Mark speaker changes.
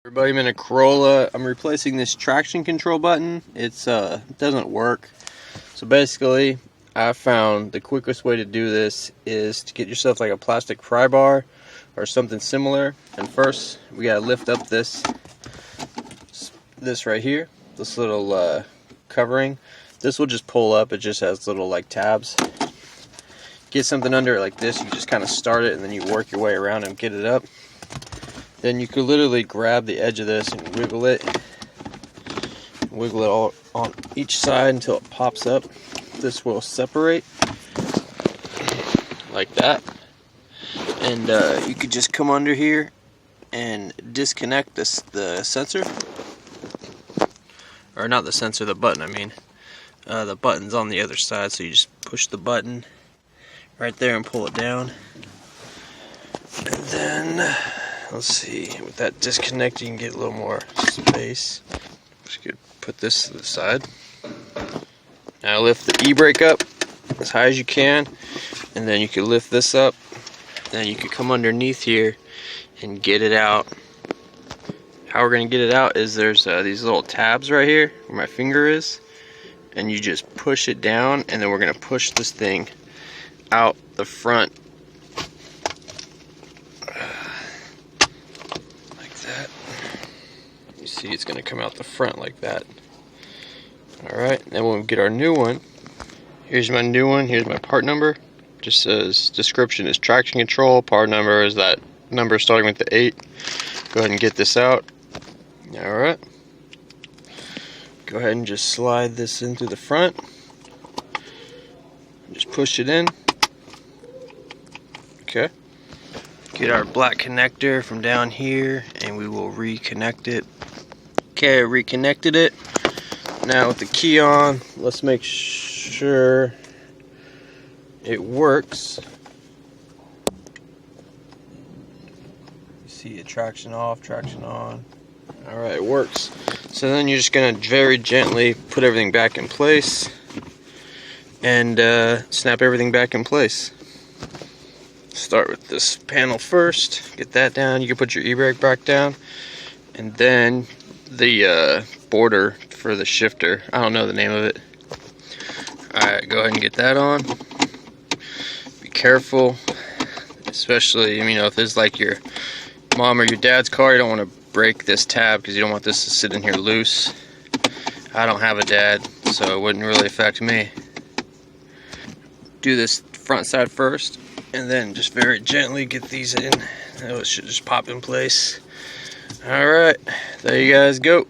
Speaker 1: Everybody, I'm in a Corolla. I'm replacing this traction control button. It doesn't work. So basically, I found the quickest way to do this is to get yourself like a plastic pry bar or something similar. And first, we gotta lift up this right here, this little covering. This will just pull up. It just has little like tabs. Get something under it like this. You just kind of start it and then you work your way around and get it up. Then you could literally grab the edge of this and wiggle it all on each side until it pops up. This will separate like that, and you could just come under here and disconnect the sensor, or not the sensor, the button. I mean, the button's on the other side, so you just push the button right there and pull it down, and then let's see, with that disconnect you can get a little more space. Just could put this to the side. Now lift the e-brake up as high as you can, and then you can lift this up. Then you could come underneath here and get it out. How we're going to get it out is there's these little tabs right here where my finger is, and you just push it down, and then we're going to push this thing out the front. You see it's going to come out the front like that. Alright, then we'll get our new one. Here's my new one. Here's my part number. Just says description is traction control. Part number is that number starting with the 8. Go ahead and get this out. Alright. Go ahead and just slide this in through the front. Just push it in. Okay. Get our black connector from down here and we will reconnect it. Okay, I reconnected it. Now with the key on, let's make sure it works. You see it, traction off, traction on. Alright, it works. So then you're just going to very gently put everything back in place and snap everything back in place. Start with this panel first, get that down. You can put your e-brake back down, and then the border for the shifter, I don't know the name of it. Alright, go ahead and get that on. Be careful, especially, you know, if it's like your mom or your dad's car, you don't want to break this tab because you don't want this to sit in here loose. I don't have a dad, so it wouldn't really affect me. Do this front side first, and then just very gently get these in. It should just pop in place. Alright, there you guys go.